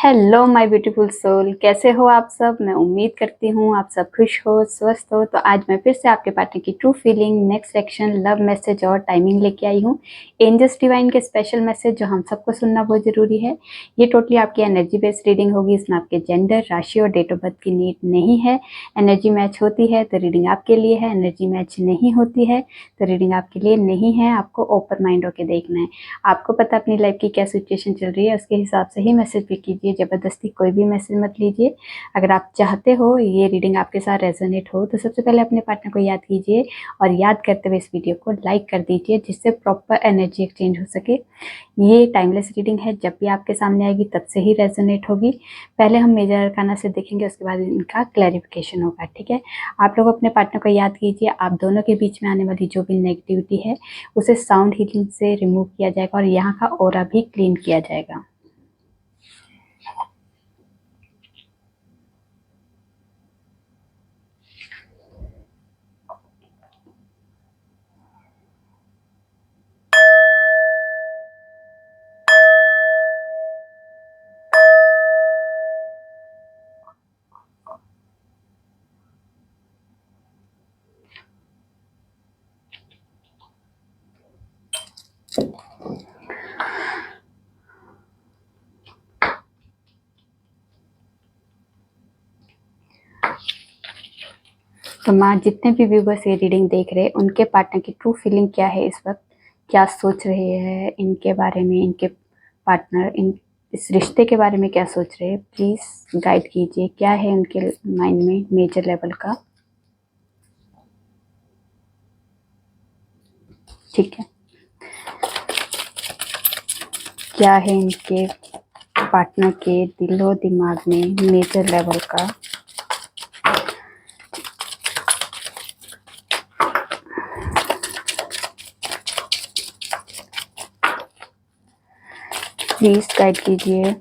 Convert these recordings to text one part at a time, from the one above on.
Hello my beautiful soul, कैसे हो आप सब। मैं उम्मीद करती हूँ आप सब खुश हो, स्वस्थ हो। तो आज मैं फिर से आपके पार्टनर की true feeling, next section, love message और टाइमिंग लेके आई हूँ। एंजल्स डिवाइन के स्पेशल मैसेज जो हम सबको सुनना बहुत ज़रूरी है। ये टोटली आपकी एनर्जी बेस्ड रीडिंग होगी। इसमें आपके जेंडर, राशि और डेट ऑफ बर्थ की नीड नहीं है। एनर्जी मैच होती है तो रीडिंग आपके लिए है, एनर्जी मैच नहीं होती है तो रीडिंग आपके लिए नहीं है। आपको ओपन माइंड होकर देखना है। आपको पता अपनी लाइफ की क्या सिचुएशन चल रही है, उसके हिसाब से ही मैसेज भी कीजिए। ज़बरदस्ती कोई भी मैसेज मत लीजिए। अगर आप चाहते हो ये रीडिंग आपके साथ रेजोनेट हो तो सबसे पहले अपने पार्टनर को याद कीजिए और याद करते हुए इस वीडियो को लाइक कर दीजिए, जिससे प्रॉपर एनर्जी एक्सचेंज हो सके। ये टाइमलेस रीडिंग है, जब भी आपके सामने आएगी तब से ही रेजोनेट होगी। पहले हम मेजर अरकाना से देखेंगे, उसके बाद इनका क्लैरिफिकेशन होगा। ठीक है, आप लोग अपने पार्टनर को याद कीजिए। आप दोनों के बीच में आने वाली जो भी नेगेटिविटी है उसे साउंड हीलिंग से रिमूव किया जाएगा और यहाँ का ऑरा भी क्लीन किया जाएगा। तो माँ, जितने भी व्यूवर्स ये रीडिंग देख रहे हैं उनके पार्टनर की ट्रू फीलिंग क्या है इस वक्त, क्या सोच रहे हैं इनके बारे में, इनके पार्टनर इस रिश्ते के बारे में क्या सोच रहे हैं, प्लीज गाइड कीजिए। क्या है उनके माइंड में मेजर लेवल का। ठीक है, क्या है इनके पार्टनर के दिलो दिमाग में मेजर लेवल का। प्लीज गाइड कीजिए।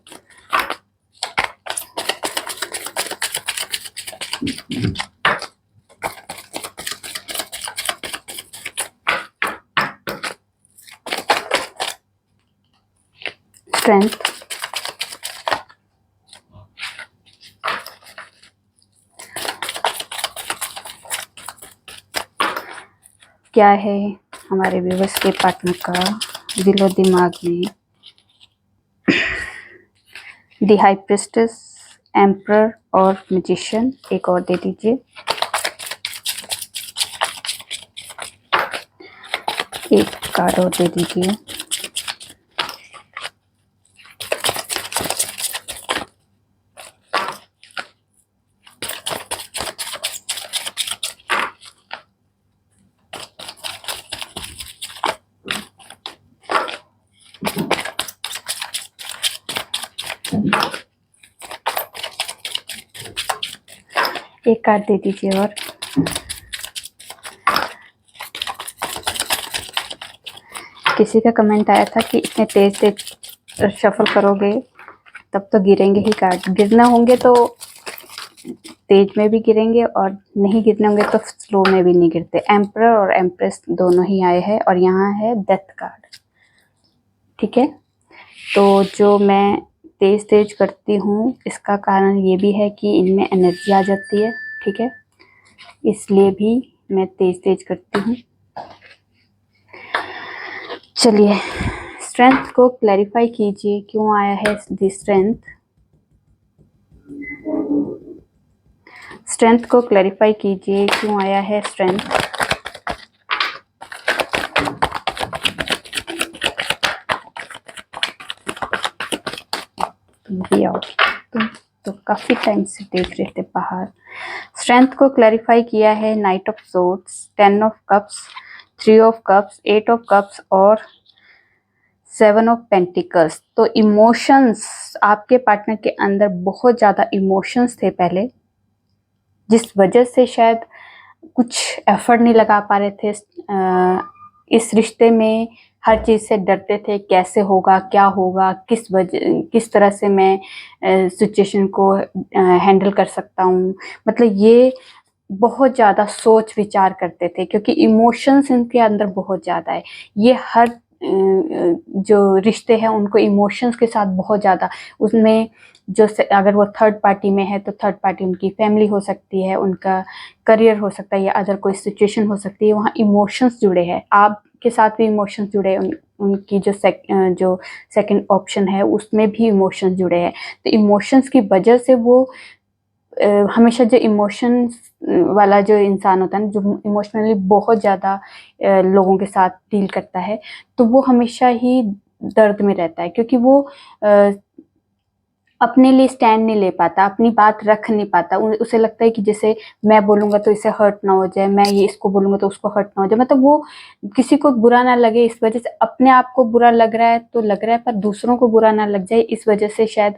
स्ट्रेंथ, क्या है हमारे व्यूवर्स के पार्टनर का दिलो दिमाग में। द हाई प्रिस्टेस, एम्परर और मैजिशियन। एक और दे दीजिए। एक कार्ड और दे दीजिए। एक कार्ड दे दीजिए और किसी का कमेंट आया था कि इतने तेज तेज शफल करोगे तब तो गिरेंगे ही कार्ड। गिरना होंगे तो तेज में भी गिरेंगे और नहीं गिरने होंगे तो स्लो में भी नहीं गिरते। एम्परर और एम्प्रेस दोनों ही आए हैं और यहाँ है डेथ कार्ड। ठीक है, तो जो मैं तेज तेज करती हूँ इसका कारण ये भी है कि इनमें एनर्जी आ जाती है। ठीक है, इसलिए भी मैं तेज तेज करती हूँ। चलिए, स्ट्रेंथ को क्लैरिफाई कीजिए, क्यों आया है दी स्ट्रेंथ। स्ट्रेंथ को क्लैरिफाई कीजिए, क्यों आया है स्ट्रेंथ। भी आओ, तुम तो काफी टाइम से देख रहे थे बाहर। स्ट्रेंथ को क्लैरिफाई किया है night of swords, 10 of cups, 3 of cups, 8 of cups और 7 ऑफ पेंटिकल्स। तो इमोशंस, आपके पार्टनर के अंदर बहुत ज़्यादा इमोशंस थे पहले, जिस वजह से शायद कुछ एफर्ट नहीं लगा पा रहे थे इस रिश्ते में। हर चीज़ से डरते थे, कैसे होगा, क्या होगा, किस तरह से मैं सिचुएशन को हैंडल कर सकता हूँ। मतलब ये बहुत ज़्यादा सोच विचार करते थे क्योंकि इमोशंस इनके अंदर बहुत ज़्यादा है। ये हर जो रिश्ते हैं उनको इमोशंस के साथ बहुत ज़्यादा उसमें जो अगर वो थर्ड पार्टी में है तो थर्ड पार्टी उनकी फैमिली हो सकती है, उनका करियर हो सकता है या अदर कोई सिचुएशन हो सकती है, वहाँ इमोशंस जुड़े हैं, आपके साथ भी इमोशंस जुड़े हैं, उनकी जो सेकंड ऑप्शन है उसमें भी इमोशंस जुड़े हैं। तो इमोशंस की वजह से वो हमेशा जो इमोशंस वाला जो इंसान होता है ना, जो इमोशनली बहुत ज़्यादा लोगों के साथ डील करता है, तो वो हमेशा ही दर्द में रहता है, क्योंकि वो अपने लिए स्टैंड नहीं ले पाता, अपनी बात रख नहीं पाता। उसे लगता है कि जैसे मैं बोलूँगा तो इसे हर्ट ना हो जाए, मैं ये इसको बोलूँगा तो उसको हर्ट ना हो जाए, मतलब वो किसी को बुरा ना लगे इस वजह से, अपने आप को बुरा लग रहा है तो लग रहा है, पर दूसरों को बुरा ना लग जाए इस वजह से शायद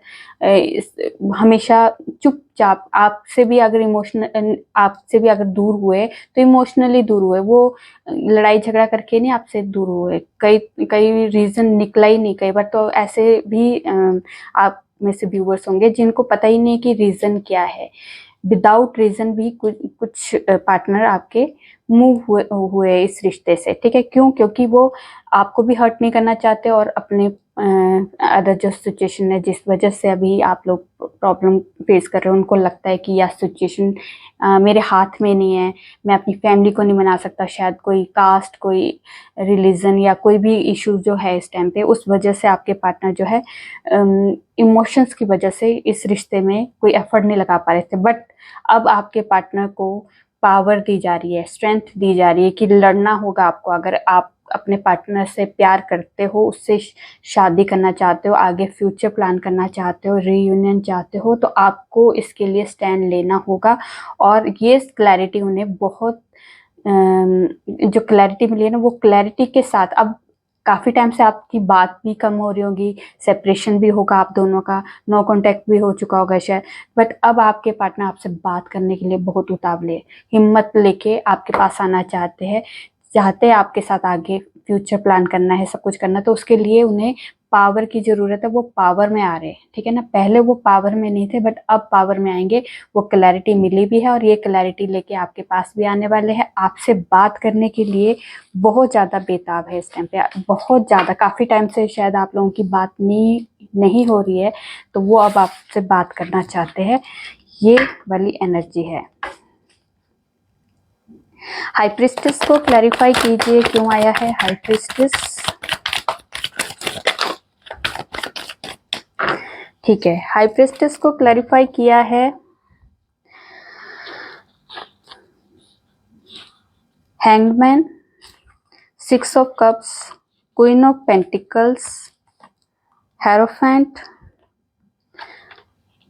हमेशा चुपचाप आपसे भी अगर दूर हुए तो इमोशनली दूर हुए, वो लड़ाई झगड़ा करके नहीं आपसे दूर हुए, कई कई रीज़न निकला ही नहीं। कई बार तो ऐसे भी आप में से व्यूवर्स होंगे जिनको पता ही नहीं कि रीज़न क्या है, विदाउट रीज़न भी कुछ पार्टनर आपके मूव हुए इस रिश्ते से, ठीक है। क्यों? क्योंकि वो आपको भी हर्ट नहीं करना चाहते और अपने अदर जो सिचुएशन है जिस वजह से अभी आप लोग प्रॉब्लम फेस कर रहे हो, उनको लगता है कि यह सिचुएशन मेरे हाथ में नहीं है, मैं अपनी फैमिली को नहीं मना सकता, शायद कोई कास्ट, कोई रिलीजन या कोई भी इशू जो है इस टाइम पे, उस वजह से आपके पार्टनर जो है इमोशंस की वजह से इस रिश्ते में कोई एफर्ट नहीं लगा पा रहे थे। बट अब आपके पार्टनर को पावर दी जा रही है, स्ट्रेंथ दी जा रही है कि लड़ना होगा आपको। अगर आप अपने पार्टनर से प्यार करते हो, उससे शादी करना चाहते हो, आगे फ्यूचर प्लान करना चाहते हो, रीयूनियन चाहते हो, तो आपको इसके लिए स्टैंड लेना होगा। और ये क्लैरिटी उन्हें बहुत जो क्लैरिटी मिली है ना, वो क्लैरिटी के साथ अब काफ़ी टाइम से आपकी बात भी कम हो रही होगी, सेपरेशन भी होगा आप दोनों का, नो कांटेक्ट भी हो चुका होगा शायद, बट अब आपके पार्टनर आपसे बात करने के लिए बहुत उतावले, हिम्मत लेके आपके पास आना चाहते हैं आपके साथ आगे फ्यूचर प्लान करना है, सब कुछ करना, तो उसके लिए उन्हें पावर की ज़रूरत है, वो पावर में आ रहे हैं, ठीक है ना। पहले वो पावर में नहीं थे, बट अब पावर में आएंगे, वो क्लैरिटी मिली भी है और ये क्लैरिटी लेके आपके पास भी आने वाले हैं, आपसे बात करने के लिए बहुत ज़्यादा बेताब है इस टाइम पे, बहुत ज़्यादा, काफ़ी टाइम से शायद आप लोगों की बात नहीं हो रही है, तो वो अब आपसे बात करना चाहते हैं, ये वाली एनर्जी है। हाई प्रीस्टेस को क्लैरिफाई कीजिए क्यों आया है हाई प्रीस्टेस। ठीक है, हाई प्रीस्टेस को क्लैरिफाई किया है hangman, 6 of cups, queen of pentacles, hierophant,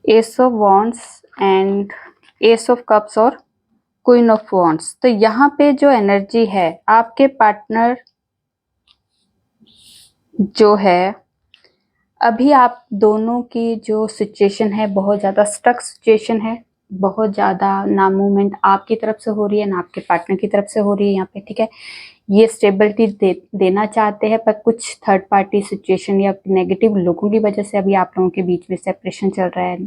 S of wands and S of cups और क्वीन ऑफ वॉन्ड्स। तो यहाँ पे जो एनर्जी है, आपके पार्टनर जो है, अभी आप दोनों की जो सिचुएशन है बहुत ज़्यादा स्टक सिचुएशन है, बहुत ज़्यादा ना मूवमेंट आपकी तरफ से हो रही है ना आपके पार्टनर की तरफ से हो रही है यहाँ पे, ठीक है। ये स्टेबिलिटी देना चाहते हैं, पर कुछ थर्ड पार्टी सिचुएशन या नेगेटिव लोगों की वजह से अभी आप लोगों के बीच में सेपरेशन चल रहा है,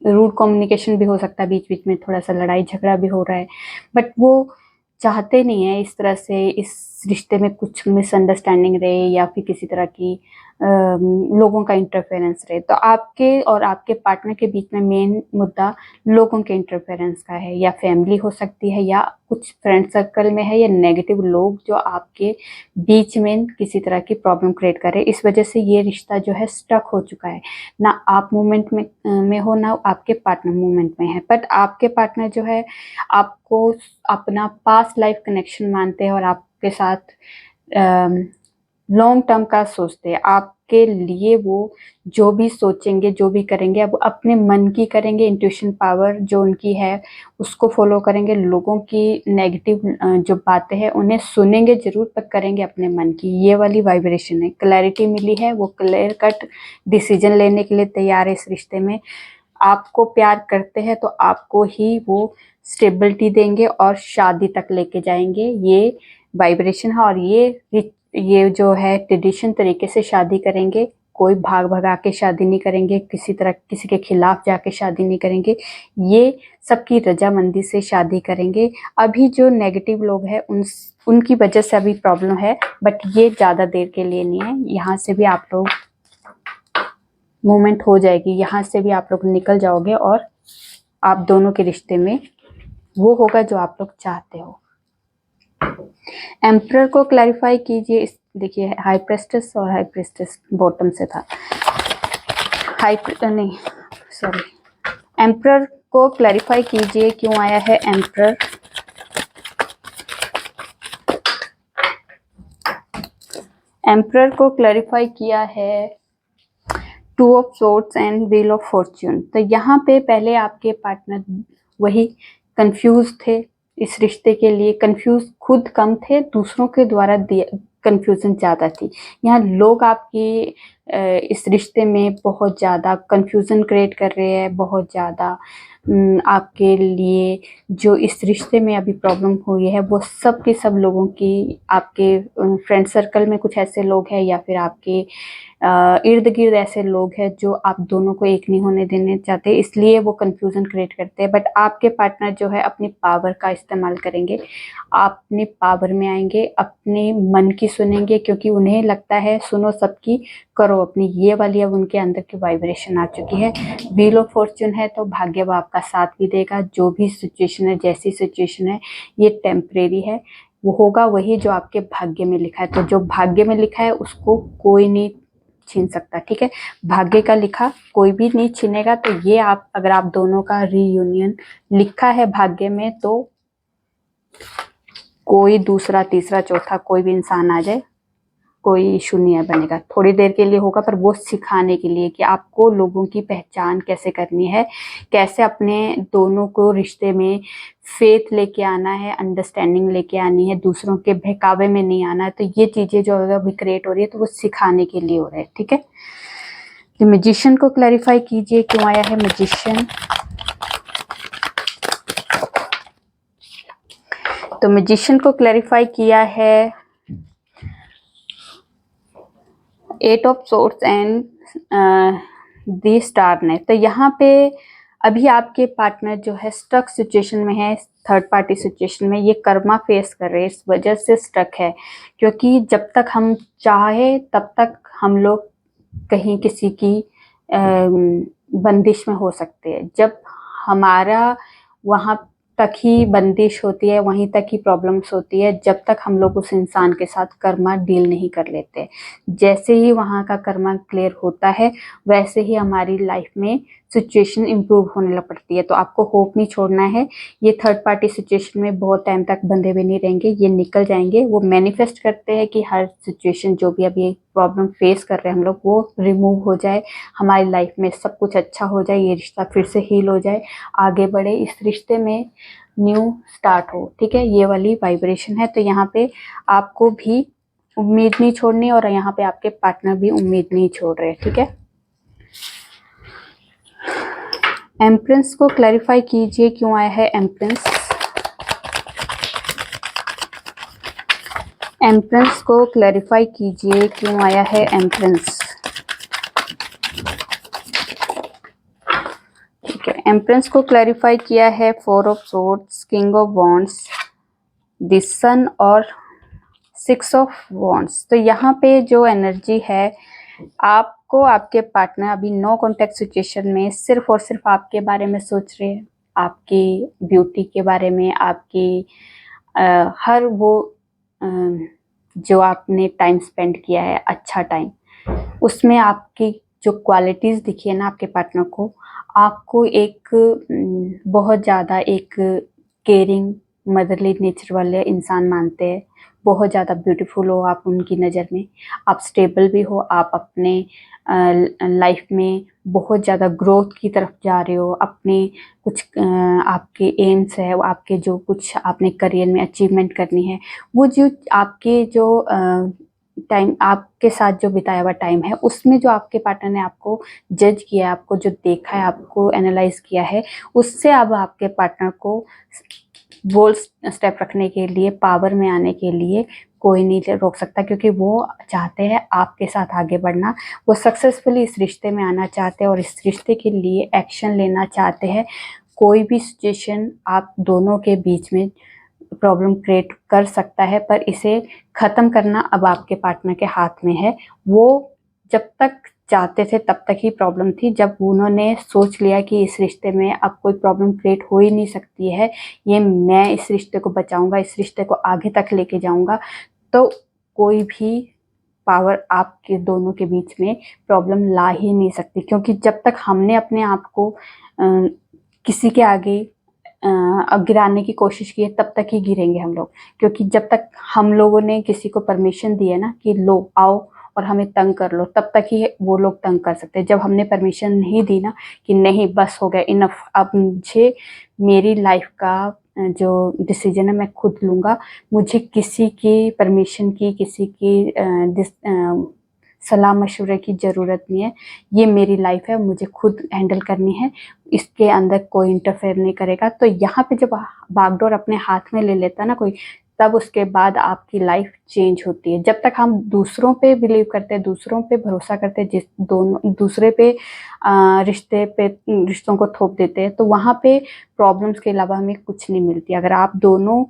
रूड कम्युनिकेशन भी हो सकता है, बीच बीच में थोड़ा सा लड़ाई झगड़ा भी हो रहा है, बट वो चाहते नहीं है इस तरह से इस रिश्ते में कुछ मिसअंडरस्टैंडिंग रहे या फिर किसी तरह की लोगों का इंटरफेरेंस रहे। तो आपके और आपके पार्टनर के बीच में मेन मुद्दा लोगों के इंटरफेरेंस का है, या फैमिली हो सकती है, या कुछ फ्रेंड सर्कल में है, या नेगेटिव लोग जो आपके बीच में किसी तरह की प्रॉब्लम क्रिएट करे। इस वजह से ये रिश्ता जो है स्टक हो चुका है, ना आप मूवमेंट में हो, ना आपके पार्टनर मूवमेंट में है। बट आपके पार्टनर जो है आपको अपना पास्ट लाइफ कनेक्शन मानते हैं और आपके साथ लॉन्ग टर्म का सोचते हैं। आपके लिए वो जो भी सोचेंगे, जो भी करेंगे, अब अपने मन की करेंगे, इंट्यूशन पावर जो उनकी है उसको फॉलो करेंगे। लोगों की नेगेटिव जो बातें हैं उन्हें सुनेंगे जरूर, पर करेंगे अपने मन की। ये वाली वाइब्रेशन है, क्लैरिटी मिली है, वो क्लियर कट डिसीजन लेने के लिए तैयार है इस रिश्ते में। आपको प्यार करते हैं तो आपको ही वो स्टेबिलिटी देंगे और शादी तक लेके जाएंगे, ये वाइब्रेशन है। और ये जो है ट्रेडिशन तरीके से शादी करेंगे, कोई भाग भगा के शादी नहीं करेंगे, किसी तरह किसी के खिलाफ जाके शादी नहीं करेंगे, ये सबकी रजामंदी से शादी करेंगे। अभी जो नेगेटिव लोग हैं उनकी वजह से अभी प्रॉब्लम है, बट ये ज़्यादा देर के लिए नहीं है। यहाँ से भी आप लोग मूवमेंट हो जाएगी, यहाँ से भी आप लोग निकल जाओगे और आप दोनों के रिश्ते में वो होगा जो आप लोग चाहते हो। एम्परर को क्लैरिफाई कीजिए। देखिए हाई प्रेस्टेस और हाई प्रेस्टेस बॉटम से था, एम्परर को क्लैरिफाई कीजिए क्यों आया है एम्परर। एम्परर को क्लैरिफाई किया है two of swords and wheel of Fortune. तो यहाँ पे पहले आपके पार्टनर वही कंफ्यूज थे, इस रिश्ते के लिए कंफ्यूज खुद कम थे, दूसरों के द्वारा कंफ्यूजन ज़्यादा थी। यहाँ लोग आपकी इस रिश्ते में बहुत ज़्यादा कंफ्यूजन क्रिएट कर रहे हैं, बहुत ज़्यादा आपके लिए जो इस रिश्ते में अभी प्रॉब्लम हुई है वो सब के सब लोगों की, आपके फ्रेंड सर्कल में कुछ ऐसे लोग हैं या फिर आपके इर्द गिर्द ऐसे लोग हैं जो आप दोनों को एक नहीं होने देने चाहते, इसलिए वो कंफ्यूजन क्रिएट करते हैं। बट आपके पार्टनर जो है अपनी पावर का इस्तेमाल करेंगे, आप अपनी पावर में आएंगे, अपने मन की सुनेंगे, क्योंकि उन्हें लगता है सुनो सबकी करो अपनी, ये वाली अब उनके अंदर की वाइब्रेशन आ चुकी है। व्हील ऑफ फॉर्च्यून है तो भाग्य वो आपका साथ भी देगा। जो भी सिचुएशन है, जैसी सिचुएशन है, ये टेम्परेरी है, वो होगा वही जो आपके भाग्य में लिखा है। तो जो भाग्य में लिखा है उसको कोई नहीं छीन सकता, ठीक है। भाग्य का लिखा कोई भी नहीं छीनेगा। तो ये आप अगर आप दोनों का रीयूनियन लिखा है भाग्य में, तो कोई दूसरा तीसरा चौथा कोई भी इंसान आ जाए, कोई इशू नहीं है बनेगा। थोड़ी देर के लिए होगा, पर वो सिखाने के लिए कि आपको लोगों की पहचान कैसे करनी है, कैसे अपने दोनों को रिश्ते में फेथ लेके आना है, अंडरस्टैंडिंग लेके आनी है, दूसरों के बहकावे में नहीं आना है। तो ये चीज़ें जो अभी क्रिएट हो रही है तो वो सिखाने के लिए हो रहा है, ठीक है। तो मैजिशियन को क्लैरिफाई कीजिए क्यों आया है मैजिशियन। तो मैजिशियन को क्लैरिफाई किया है 8 of swords and the star ने। तो यहाँ पे अभी आपके पार्टनर जो है स्टक सिचुएशन में है, थर्ड पार्टी सिचुएशन में, ये कर्मा फेस कर रहे हैं, इस वजह से स्टक है। क्योंकि जब तक हम चाहे तब तक हम लोग कहीं किसी की बंदिश में हो सकते हैं। जब हमारा वहाँ तक ही बंदिश होती है, वहीं तक ही प्रॉब्लम्स होती है, जब तक हम लोग उस इंसान के साथ कर्मा डील नहीं कर लेते। जैसे ही वहाँ का कर्मा क्लियर होता है, वैसे ही हमारी लाइफ में सिचुएशन इम्प्रूव होने लग पड़ती है। तो आपको होप नहीं छोड़ना है। ये थर्ड पार्टी सिचुएशन में बहुत टाइम तक बंधे हुए नहीं रहेंगे, ये निकल जाएंगे। वो मैनिफेस्ट करते हैं कि हर सिचुएशन जो भी अभी प्रॉब्लम फेस कर रहे हैं हम लोग, वो रिमूव हो जाए, हमारी लाइफ में सब कुछ अच्छा हो जाए, ये रिश्ता फिर से हील हो जाए, आगे बढ़े, इस रिश्ते में न्यू स्टार्ट हो, ठीक है। ये वाली वाइब्रेशन है। तो यहाँ पे आपको भी उम्मीद नहीं छोड़नी और यहाँ पे आपके पार्टनर भी उम्मीद नहीं छोड़ रहे, ठीक है। एम्प्रेंस को क्लैरिफाई कीजिए क्यों आया है एम्प्रेंस। एम्प्रेंस को क्लैरिफाई कीजिए क्यों आया है एम्प्रेंस। ठीक है, एम्प्रेंस को क्लैरिफाई किया है 4 of swords, king of wands, the sun और 6 ऑफ वॉन्ड्स। तो यहाँ पे जो एनर्जी है, आपको आपके पार्टनर अभी नो कॉन्टेक्ट सिचुएशन में सिर्फ और सिर्फ आपके बारे में सोच रहे हैं, आपकी ब्यूटी के बारे में, आपकी हर वो जो आपने टाइम स्पेंड किया है, अच्छा टाइम, उसमें आपकी जो क्वालिटीज़ दिखी है ना आपके पार्टनर को, आपको एक बहुत ज़्यादा एक केयरिंग मदरली नेचर वाले इंसान मानते हैं। बहुत ज़्यादा ब्यूटीफुल हो आप उनकी नज़र में, आप स्टेबल भी हो, आप अपने लाइफ में बहुत ज़्यादा ग्रोथ की तरफ जा रहे हो, अपने कुछ आपके एम्स है, आपके जो कुछ आपने करियर में अचीवमेंट करनी है, वो जो आपके जो टाइम आपके साथ जो बिताया हुआ टाइम है, उसमें जो आपके पार्टनर ने आपको जज किया है, आपको जो देखा है, आपको एनालाइज किया है, उससे अब आपके पार्टनर को बोल्ड स्टेप रखने के लिए, पावर में आने के लिए कोई नहीं रोक सकता, क्योंकि वो चाहते हैं आपके साथ आगे बढ़ना। वो सक्सेसफुली इस रिश्ते में आना चाहते हैं और इस रिश्ते के लिए एक्शन लेना चाहते हैं। कोई भी सिचुएशन आप दोनों के बीच में प्रॉब्लम क्रिएट कर सकता है, पर इसे ख़त्म करना अब आपके पार्टनर के हाथ में है। वो जब तक चाहते थे तब तक ही प्रॉब्लम थी। जब उन्होंने सोच लिया कि इस रिश्ते में अब कोई प्रॉब्लम क्रिएट हो ही नहीं सकती है, ये मैं इस रिश्ते को बचाऊंगा, इस रिश्ते को आगे तक लेके जाऊंगा, तो कोई भी पावर आपके दोनों के बीच में प्रॉब्लम ला ही नहीं सकती। क्योंकि जब तक हमने अपने आप को किसी के आगे गिराने की कोशिश की है, तब तक ही गिरेंगे हम लोग। क्योंकि जब तक हम लोगों ने किसी को परमिशन दी है ना कि लो आओ और हमें तंग कर लो, तब तक ही वो लोग तंग कर सकते हैं। जब हमने परमिशन नहीं दी ना कि नहीं बस हो गया, इनफ, अब मुझे मेरी लाइफ का जो डिसीजन है मैं खुद लूँगा, मुझे किसी की परमिशन की, किसी की सलाह मशवरे की ज़रूरत नहीं है, ये मेरी लाइफ है, मुझे खुद हैंडल करनी है, इसके अंदर कोई इंटरफेयर नहीं करेगा। तो यहाँ पे जब बागडोर अपने हाथ में ले लेता है ना कोई, तब उसके बाद आपकी लाइफ चेंज होती है। जब तक हम दूसरों पे बिलीव करते हैं, दूसरों पे भरोसा करते हैं, जिस दोनों दूसरे पे रिश्तों को थोप देते हैं, तो वहाँ पे प्रॉब्लम्स के अलावा हमें कुछ नहीं मिलती। अगर आप दोनों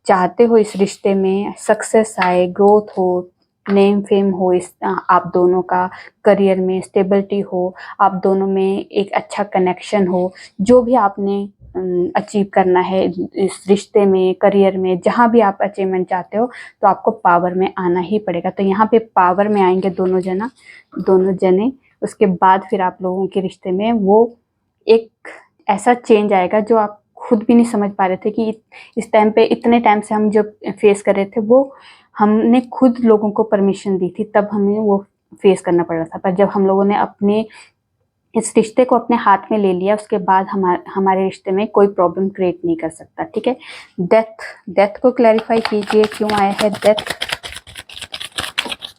चाहते हो इस रिश्ते में सक्सेस आए, ग्रोथ हो, नेम फेम हो, इस आप दोनों का करियर में स्टेबिलिटी हो, आप दोनों में एक अच्छा कनेक्शन हो, जो भी आपने अचीव करना है इस रिश्ते में, करियर में, जहाँ भी आप अचीवमेंट चाहते हो, तो आपको पावर में आना ही पड़ेगा। तो यहाँ पे पावर में आएंगे दोनों जने। उसके बाद फिर आप लोगों के रिश्ते में वो एक ऐसा चेंज आएगा जो आप खुद भी नहीं समझ पा रहे थे कि इस टाइम पे, इतने टाइम से हम जो फेस कर रहे थे, वो हमने खुद लोगों को परमिशन दी थी, तब हमें वो फेस करना पड़ रहा था। पर जब हम लोगों ने अपने इस रिश्ते को अपने हाथ में ले लिया, उसके बाद हमारे रिश्ते में कोई प्रॉब्लम क्रिएट नहीं कर सकता। ठीक है, डेथ को क्लैरिफाई कीजिए, क्यों आया है डेथ।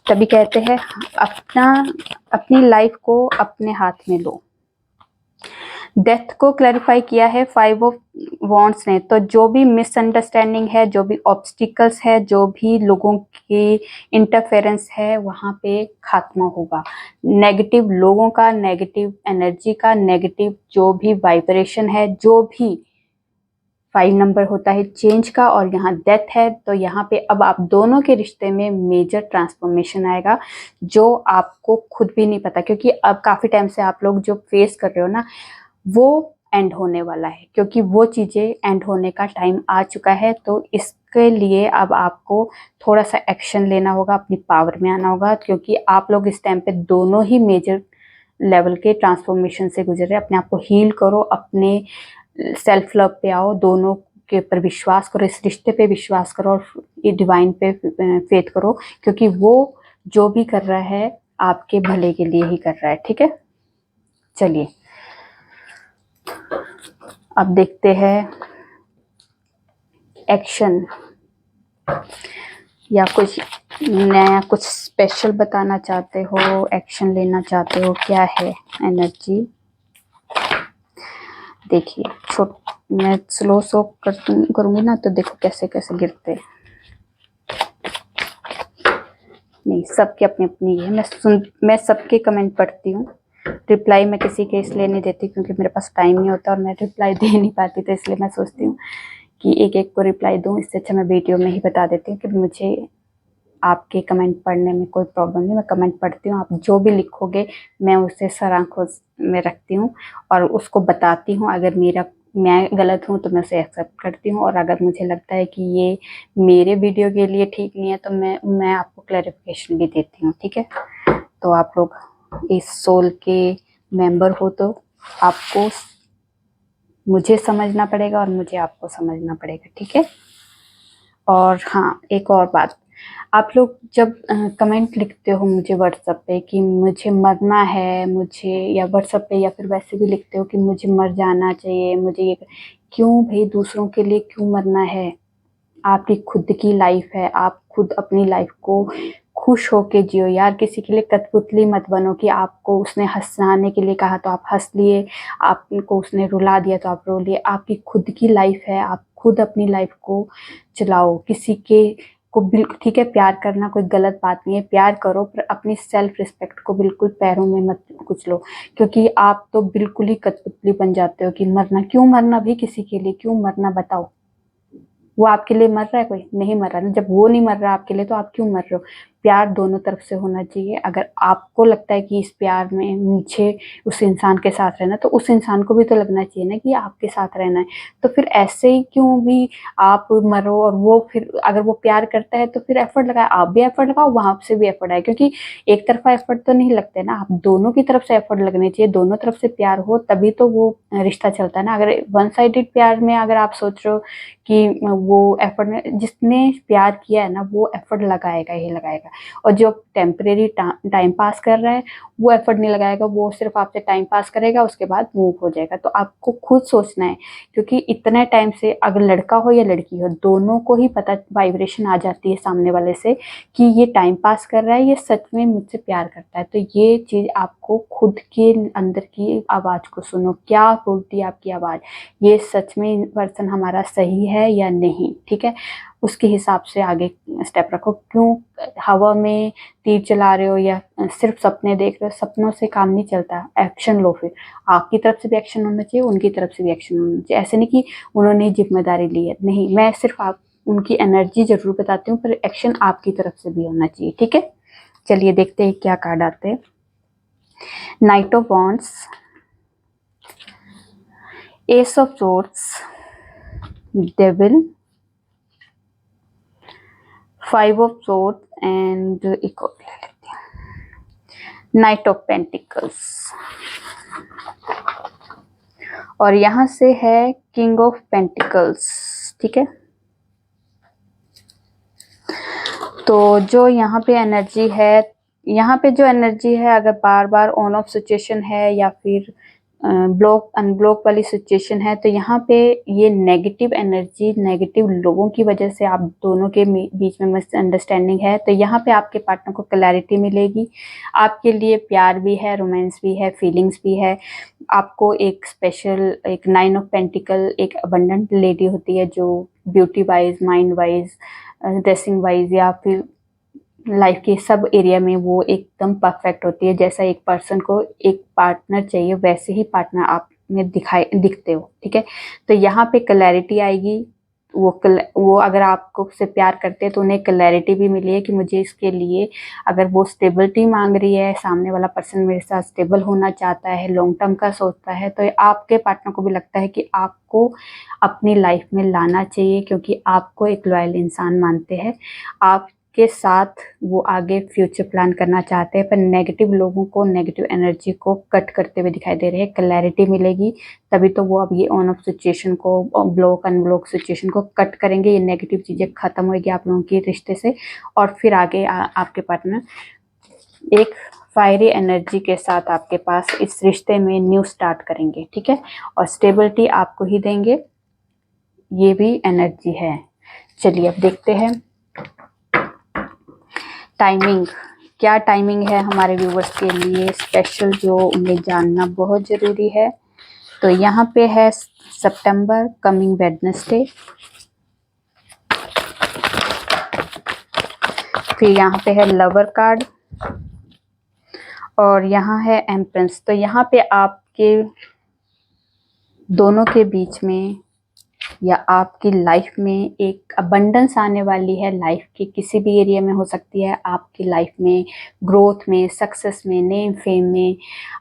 तभी कहते हैं अपनी लाइफ को अपने हाथ में लो। डेथ को क्लैरिफाई किया है 5 ऑफ वॉन्ड्स ने। तो जो भी मिसअंडरस्टैंडिंग है, जो भी ऑब्स्टिकल्स है, जो भी लोगों की इंटरफेरेंस है, वहाँ पे खात्मा होगा। नेगेटिव लोगों का, नेगेटिव एनर्जी का, नेगेटिव जो भी वाइब्रेशन है, जो भी 5 नंबर होता है चेंज का, और यहाँ डेथ है, तो यहाँ पे अब आप दोनों के रिश्ते में मेजर ट्रांसफॉर्मेशन आएगा, जो आपको खुद भी नहीं पता। क्योंकि अब काफ़ी टाइम से आप लोग जो फेस कर रहे हो ना, वो एंड होने वाला है, क्योंकि वो चीज़ें एंड होने का टाइम आ चुका है। तो इसके लिए अब आपको थोड़ा सा एक्शन लेना होगा, अपनी पावर में आना होगा, क्योंकि आप लोग इस टाइम पे दोनों ही मेजर लेवल के ट्रांसफॉर्मेशन से गुजर रहे हैं। अपने आप को हील करो, अपने सेल्फ लव पे आओ, दोनों के ऊपर विश्वास करो, इस रिश्ते पे विश्वास करो, और ये डिवाइन पे फेथ करो, क्योंकि वो जो भी कर रहा है आपके भले के लिए ही कर रहा है। ठीक है, चलिए अब देखते हैं एक्शन, या कुछ नया, कुछ स्पेशल बताना चाहते हो, एक्शन लेना चाहते हो, क्या है एनर्जी। देखिए मैं स्लो करूँगी ना, तो देखो कैसे कैसे गिरते। नहीं, सबके अपनी अपनी है। मैं सबके कमेंट पढ़ती हूँ, रिप्लाई मैं किसी के इसलिए नहीं देती क्योंकि मेरे पास टाइम नहीं होता और मैं रिप्लाई दे नहीं पाती। तो इसलिए मैं सोचती हूँ कि एक एक को रिप्लाई दूँ, इससे अच्छा मैं वीडियो में ही बता देती हूँ कि मुझे आपके कमेंट पढ़ने में कोई प्रॉब्लम नहीं। मैं कमेंट पढ़ती हूँ, आप जो भी लिखोगे मैं उसे सर आंखों में रखती हूँ और उसको बताती हूँ। अगर मैं गलत हूँ तो मैं उसे एक्सेप्ट करती हूँ, और अगर मुझे लगता है कि ये मेरे वीडियो के लिए ठीक नहीं है तो मैं आपको क्लैरिफिकेशन भी देती हूँ। ठीक है, तो आप लोग इस सोल के मेंबर हो, तो आपको मुझे समझना पड़ेगा और मुझे आपको समझना पड़ेगा। ठीक है, और हाँ, एक और बात, आप लोग जब कमेंट लिखते हो मुझे व्हाट्सएप पे कि मुझे मरना है, मुझे, या व्हाट्सएप पे या फिर वैसे भी लिखते हो कि मुझे मर जाना चाहिए, मुझे ये, क्यों भाई दूसरों के लिए क्यों मरना है? आपकी खुद की लाइफ है, आप खुद अपनी लाइफ को खुश होके जियो यार, किसी के लिए कठपुतली मत बनो कि आपको उसने हंसाने के लिए कहा तो आप हंस लिए, आपको उसने रुला दिया तो आप रो लिए। आपकी खुद की लाइफ है, आप खुद अपनी लाइफ को चलाओ। किसी के को बिल्कुल ठीक है, प्यार करना कोई गलत बात नहीं है, प्यार करो, पर अपनी सेल्फ रिस्पेक्ट को बिल्कुल पैरों में मत कुचलो, क्योंकि आप तो बिल्कुल ही कठपुतली बन जाते हो कि मरना, क्यों मरना भी किसी के लिए, क्यों मरना बताओ। वो आपके लिए मर रहा है? कोई नहीं मर रहा ना। जब वो नहीं मर रहा आपके लिए तो आप क्यों मर रहे हो? प्यार दोनों तरफ से होना चाहिए। अगर आपको लगता है कि इस प्यार में मुझे उस इंसान के साथ रहना, तो उस इंसान को भी तो लगना चाहिए ना कि आपके साथ रहना है। तो फिर ऐसे ही क्यों भी आप मरो, और वो फिर अगर वो प्यार करता है तो फिर एफर्ट लगाए, आप भी एफर्ट लगाओ, वहां से भी एफर्ट आए, क्योंकि एक तरफा एफर्ट तो नहीं लगते ना, आप दोनों की तरफ से एफर्ट लगने चाहिए, दोनों तरफ से प्यार हो तभी तो वो रिश्ता चलता है ना। अगर वन साइडेड प्यार में अगर आप सोच रहे हो कि वो एफर्ट में, जिसने प्यार किया है ना वो एफर्ट लगाएगा ही लगाएगा, और जो टेम्परेरी टाइम पास कर रहा है वो एफर्ट नहीं लगाएगा, वो सिर्फ आपसे टाइम पास करेगा, उसके बाद मूव हो जाएगा। तो आपको खुद सोचना है, क्योंकि इतने टाइम से अगर लड़का हो या लड़की हो, दोनों को ही पता, वाइब्रेशन आ जाती है सामने वाले से कि ये टाइम पास कर रहा है, ये सच में मुझसे प्यार करता है। तो ये चीज आपको खुद के अंदर की आवाज को सुनो, क्या बोलती है आपकी आवाज, ये सच में पर्सन हमारा सही है या नहीं, ठीक है, उसके हिसाब से आगे स्टेप रखो। क्यों हवा में तीर चला रहे हो या सिर्फ सपने देख रहे हो? सपनों से काम नहीं चलता, एक्शन लो। फिर आपकी तरफ से भी एक्शन होना चाहिए, उनकी तरफ से भी एक्शन होना चाहिए। ऐसे नहीं कि उन्होंने जिम्मेदारी ली है, नहीं, मैं सिर्फ आप उनकी एनर्जी जरूर बताती हूँ, पर एक्शन आपकी तरफ से भी होना चाहिए, ठीक है। चलिए देखते हैं क्या कार्ड आते हैं। Night of wands, S of swords, devil, 5 of swords and एक और ले लेते हैं, नाइट ऑफ पेंटिकल्स, और यहां से है किंग ऑफ पेंटिकल्स, ठीक है। तो जो यहाँ पे एनर्जी है, यहाँ पे जो एनर्जी है, अगर बार बार ऑन ऑफ सिचुएशन है या फिर ब्लॉक अनब्लॉक वाली सिचुएशन है, तो यहाँ पे ये नेगेटिव एनर्जी, नेगेटिव लोगों की वजह से आप दोनों के बीच में मिसअंडरस्टैंडिंग है। तो यहाँ पे आपके पार्टनर को क्लैरिटी मिलेगी, आपके लिए प्यार भी है, रोमांस भी है, फीलिंग्स भी है। आपको एक स्पेशल, एक 9 ऑफ पेंटिकल, एक अबंडेंट लेडी होती है जो beauty wise, mind wise, dressing wise या फिर लाइफ के सब एरिया में वो एकदम परफेक्ट होती है। जैसा एक पर्सन को एक पार्टनर चाहिए, वैसे ही पार्टनर आप में दिखते हो, ठीक है। तो यहाँ पे क्लैरिटी आएगी। वो अगर आपको से प्यार करते हैं तो उन्हें क्लैरिटी भी मिली है कि मुझे इसके लिए, अगर वो स्टेबिलिटी मांग रही है, सामने वाला पर्सन मेरे साथ स्टेबल होना चाहता है, लॉन्ग टर्म का सोचता है, तो आपके पार्टनर को भी लगता है कि आपको अपनी लाइफ में लाना चाहिए, क्योंकि आपको एक लॉयल इंसान मानते हैं, आपके साथ वो आगे फ्यूचर प्लान करना चाहते हैं। पर नेगेटिव लोगों को, नेगेटिव एनर्जी को कट करते हुए दिखाई दे रहे हैं। क्लैरिटी मिलेगी तभी तो वो अब ये ऑन ऑफ सिचुएशन को, ब्लॉक अनब्लॉक सिचुएशन को कट करेंगे, ये नेगेटिव चीजें खत्म होगी आप लोगों के रिश्ते से, और फिर आगे आपके पार्टनर एक फायरी एनर्जी के साथ आपके पास इस रिश्ते में न्यू स्टार्ट करेंगे, ठीक है, और स्टेबिलिटी आपको ही देंगे, ये भी एनर्जी है। चलिए अब देखते हैं टाइमिंग, क्या टाइमिंग है हमारे व्यूवर्स के लिए स्पेशल, जो उन्हें जानना बहुत जरूरी है। तो यहाँ पे है सितंबर कमिंग वेडनेसडे, फिर यहाँ पे है लवर कार्ड, और यहाँ है एम्प्रेस। तो यहाँ पे आपके दोनों के बीच में या आपकी लाइफ में एक अबंडेंस आने वाली है। लाइफ के किसी भी एरिया में हो सकती है, आपकी लाइफ में ग्रोथ में, सक्सेस में, नेम फेम में,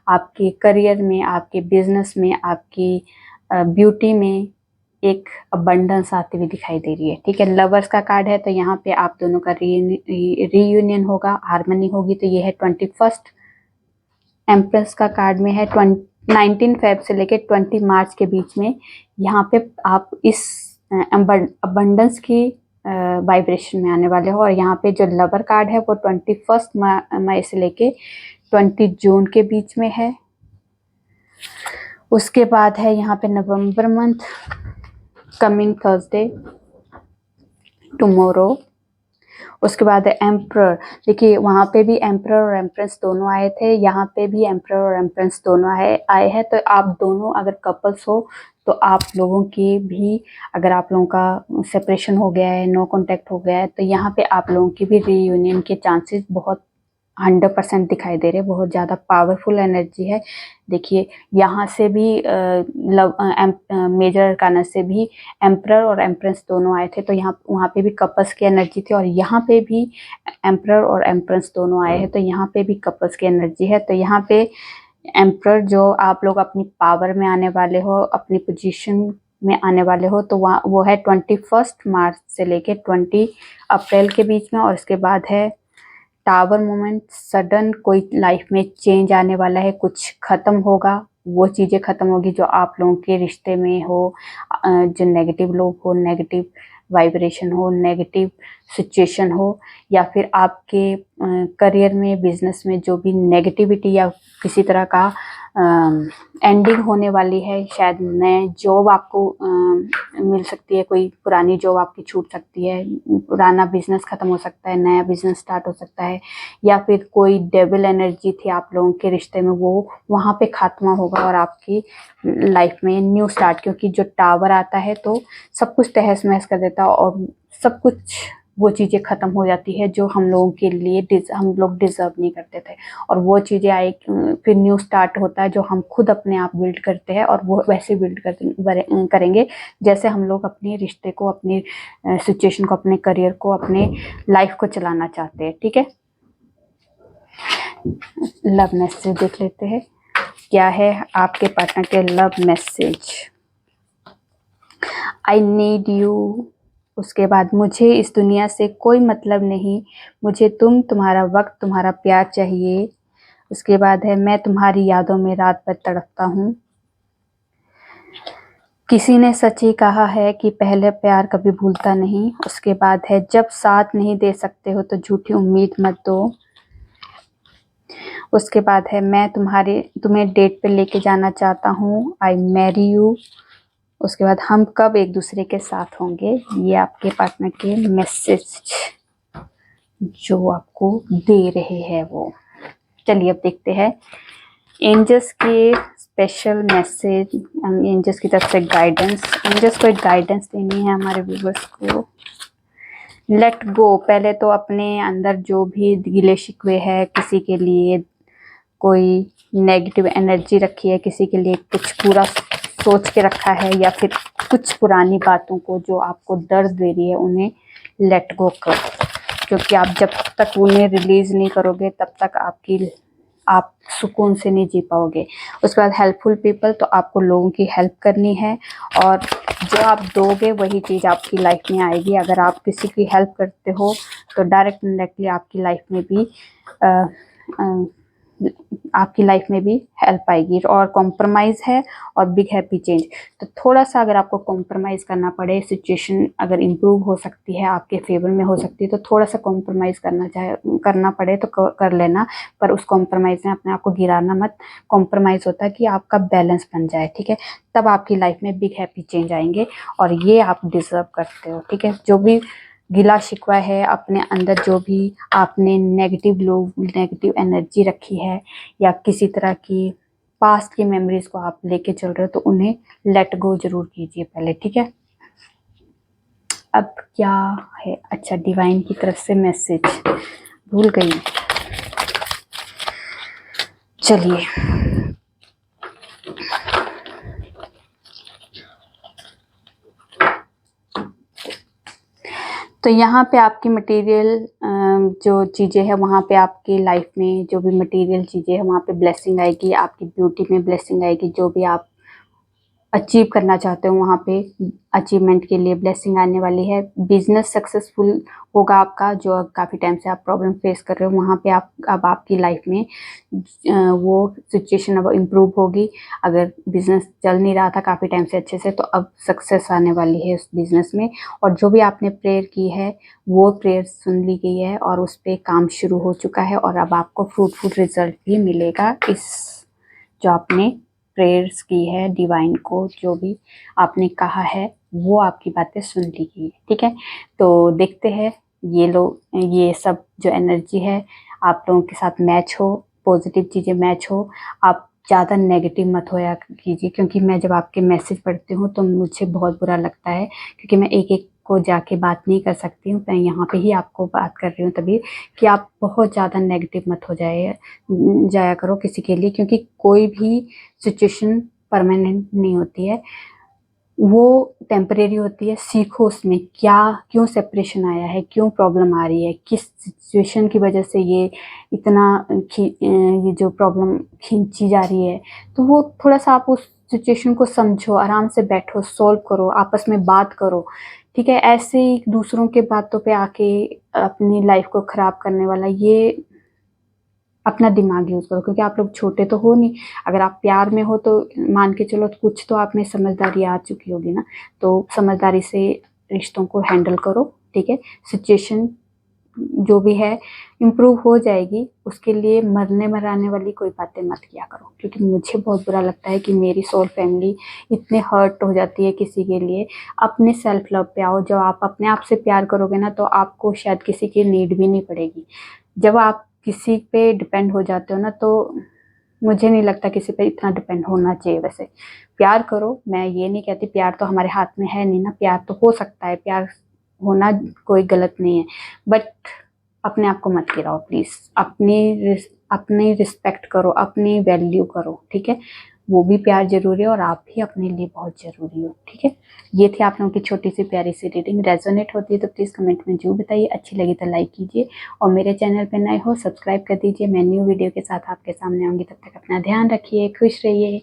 आपके करियर में, आपके बिजनेस में, आपकी ब्यूटी में एक अबंडेंस आती हुई दिखाई दे रही है, ठीक है। लवर्स का कार्ड है, तो यहाँ पे आप दोनों का रीयूनियन होगा, हार्मनी होगी। तो ये है 21। एम्प्रेस का कार्ड में है 19 फेब से लेके 20 मार्च के बीच में, यहाँ पे आप इस अबंडेंस की वाइब्रेशन में आने वाले हो। और यहाँ पे जो लवर कार्ड है वो 21 मई से लेके 20 जून के बीच में है। उसके बाद है यहाँ पे नवंबर मंथ, कमिंग थर्सडे, टुमारो, उसके बाद है एम्परर। देखिए वहाँ पे भी एम्परर और एम्प्रेस दोनों आए थे, यहाँ पे भी एम्परर और एम्प्रेस दोनों आए हैं। तो आप दोनों अगर कपल्स हो तो आप लोगों की भी, अगर आप लोगों का सेपरेशन हो गया है, नो कांटेक्ट हो गया है, तो यहाँ पे आप लोगों की भी रीयूनियन के चांसेस बहुत 100% दिखाई दे रहे हैं। बहुत ज़्यादा पावरफुल एनर्जी है। देखिए यहाँ से भी लव मेजर अरकाना से भी एम्परर और एम्प्रेस दोनों आए थे, तो यहाँ वहाँ पे भी कपल्स की एनर्जी थी, और यहाँ पे भी एम्परर और एम्प्रेस दोनों आए हैं, तो यहाँ पे भी कपल्स की एनर्जी है। तो यहाँ पे एम्परर जो आप लोग अपनी पावर में आने वाले हो, अपनी पोजीशन में आने वाले हो, तो वहाँ वो है 21 मार्च से लेके 20 अप्रैल के बीच में। और इसके बाद है टावर मोमेंट, सडन कोई लाइफ में चेंज आने वाला है, कुछ खत्म होगा, वो चीज़ें खत्म होगी जो आप लोगों के रिश्ते में हो, जो नेगेटिव लोग हो, नेगेटिव वाइब्रेशन हो, नेगेटिव सिचुएशन हो, या फिर आपके करियर में, बिजनेस में जो भी नेगेटिविटी या किसी तरह का एंडिंग होने वाली है। शायद नए जॉब आपको मिल सकती है, कोई पुरानी जॉब आपकी छूट सकती है, पुराना बिजनेस खत्म हो सकता है, नया बिजनेस स्टार्ट हो सकता है, या फिर कोई डेविल एनर्जी थी आप लोगों के रिश्ते में, वो वहाँ पे खात्मा होगा और आपकी लाइफ में न्यू स्टार्ट। क्योंकि जो टावर आता है तो सब कुछ तहस महस कर देता है, और सब कुछ वो चीज़ें ख़त्म हो जाती है जो हम लोगों के लिए हम लोग डिज़र्व नहीं करते थे, और वो चीज़ें आई, फिर न्यू स्टार्ट होता है जो हम खुद अपने आप बिल्ड करते हैं, और वो वैसे बिल्ड करेंगे जैसे हम लोग अपने रिश्ते को, अपनी सिचुएशन को, अपने करियर को, अपने लाइफ को चलाना चाहते हैं। ठीक है, लव मैसेज देख लेते हैं क्या है आपके पार्टनर के love message. I need you. उसके बाद मुझे इस दुनिया से कोई मतलब नहीं, मुझे तुम्हारा वक्त, तुम्हारा प्यार चाहिए। उसके बाद है मैं तुम्हारी यादों में रात भर तड़पता हूँ। किसी ने सच ही कहा है कि पहले प्यार कभी भूलता नहीं। उसके बाद है जब साथ नहीं दे सकते हो तो झूठी उम्मीद मत दो। उसके बाद है मैं तुम्हें डेट पे लेके जाना चाहता हूँ, आई मैरी यू। उसके बाद हम कब एक दूसरे के साथ होंगे। ये आपके पार्टनर के मैसेज जो आपको दे रहे हैं वो। चलिए अब देखते हैं एंजल्स के स्पेशल मैसेज, एंजल्स की तरफ से गाइडेंस। एंजल्स को एक गाइडेंस देनी है हमारे व्यूअर्स को। Let go. पहले तो अपने अंदर जो भी गिले शिकवे है, किसी के लिए कोई नेगेटिव एनर्जी रखी है, किसी के लिए कुछ पूरा सोच के रखा है, या फिर कुछ पुरानी बातों को जो आपको दर्द दे रही है, उन्हें लेट गो करो। क्योंकि आप जब तक उन्हें रिलीज नहीं करोगे तब तक आप सुकून से नहीं जी पाओगे। उसके बाद हेल्पफुल पीपल, तो आपको लोगों की हेल्प करनी है, और जो आप दोगे वही चीज़ आपकी लाइफ में आएगी। अगर आप किसी की हेल्प करते हो तो डायरेक्ट इनडायरेक्टली आपकी लाइफ में भी हेल्प आएगी। और कॉम्प्रोमाइज़ है और बिग हैप्पी चेंज। तो थोड़ा सा अगर आपको कॉम्प्रोमाइज़ करना पड़े, सिचुएशन अगर इम्प्रूव हो सकती है, आपके फेवर में हो सकती है, तो थोड़ा सा कॉम्प्रोमाइज़ करना पड़े तो कर लेना, पर उस कॉम्प्रोमाइज़ में अपने आप को गिराना मत। कॉम्प्रोमाइज़ होता है कि आपका बैलेंस बन जाए, ठीक है, तब आपकी लाइफ में बिग हैप्पी चेंज आएंगे, और ये आप डिजर्व करते हो। ठीक है, जो भी गिला शिकवा है अपने अंदर, जो भी आपने नेगेटिव एनर्जी रखी है, या किसी तरह की पास्ट की मेमोरीज को आप लेके चल रहे हो, तो उन्हें लेट गो जरूर कीजिए पहले। ठीक है, अब क्या है, अच्छा डिवाइन की तरफ से मैसेज, भूल गई, चलिए तो यहाँ पे आपकी मटेरियल जो चीज़ें हैं, वहाँ पे आपकी लाइफ में जो भी मटेरियल चीज़ें हैं वहाँ पे ब्लेसिंग आएगी, आपकी ब्यूटी में ब्लेसिंग आएगी। जो भी आप अचीव करना चाहते हो वहाँ पे अचीवमेंट के लिए ब्लेसिंग आने वाली है। बिजनेस सक्सेसफुल होगा आपका, जो काफ़ी टाइम से आप प्रॉब्लम फेस कर रहे हो वहाँ पे अब आपकी लाइफ में वो सिचुएशन अब इम्प्रूव होगी। अगर बिजनेस चल नहीं रहा था काफ़ी टाइम से अच्छे से, तो अब सक्सेस आने वाली है उस बिजनेस में। और जो भी आपने प्रेयर की है वो प्रेयर सुन ली गई है, और उस पर काम शुरू हो चुका है, और अब आपको फ्रूटफुल रिजल्ट भी मिलेगा। इस जो आपने प्रेयर्स की है, डिवाइन को जो भी आपने कहा है वो आपकी बातें सुन ली गई है। ठीक है, तो देखते हैं ये लोग, ये सब जो एनर्जी है आप लोगों के साथ मैच हो, पॉजिटिव चीज़ें मैच हो। आप ज़्यादा नेगेटिव मत होया कीजिए, क्योंकि मैं जब आपके मैसेज पढ़ती हूँ तो मुझे बहुत बुरा लगता है, क्योंकि मैं एक एक को जाके बात नहीं कर सकती हूँ। मैं यहाँ पे ही आपको बात कर रही हूँ तभी, कि आप बहुत ज़्यादा नेगेटिव मत हो जाया करो किसी के लिए, क्योंकि कोई भी सिचुएशन परमानेंट नहीं होती है, वो टेम्परेरी होती है। सीखो उसमें क्या, क्यों सेपरेशन आया है, क्यों प्रॉब्लम आ रही है, किस सिचुएशन की वजह से ये इतना ये जो प्रॉब्लम खींची जा रही है। तो वो थोड़ा सा आप उस सिचुएशन को समझो, आराम से बैठो, सॉल्व करो, आपस में बात करो, ठीक है। ऐसे ही दूसरों के बातों पे आके अपनी लाइफ को ख़राब करने वाला, ये अपना दिमाग यूज़ करो, क्योंकि आप लोग छोटे तो हो नहीं। अगर आप प्यार में हो तो मान के चलो कुछ तो आप में समझदारी आ चुकी होगी ना, तो समझदारी से रिश्तों को हैंडल करो, ठीक है। सिचुएशन जो भी है इम्प्रूव हो जाएगी, उसके लिए मरने मराने वाली कोई बातें मत किया करो, क्योंकि मुझे बहुत बुरा लगता है कि मेरी सोल फैमिली इतने हर्ट हो जाती है किसी के लिए। अपने सेल्फ लव पे आओ। जब आप अपने आप से प्यार करोगे ना, तो आपको शायद किसी की नीड भी नहीं पड़ेगी। जब आप किसी पे डिपेंड हो जाते हो ना, तो मुझे नहीं लगता किसी पे इतना डिपेंड होना चाहिए। वैसे प्यार करो, मैं ये नहीं कहती, प्यार तो हमारे हाथ में है नहीं ना, प्यार तो हो सकता है, प्यार होना कोई गलत नहीं है, बट अपने आप को मत गिराओ प्लीज़। अपनी रिस्पेक्ट करो, अपनी वैल्यू करो, ठीक है। वो भी प्यार जरूरी है और आप भी अपने लिए बहुत ज़रूरी हो, ठीक है। ये थी आप लोगों की छोटी सी प्यारी सी रीडिंग। रेजोनेट होती है तो प्लीज़ कमेंट में जरूर बताइए, अच्छी लगी तो लाइक कीजिए, और मेरे चैनल पे नए हो सब्सक्राइब कर दीजिए। मैं न्यू वीडियो के साथ आपके सामने आऊँगी, तब तक अपना ध्यान रखिए, खुश रहिए।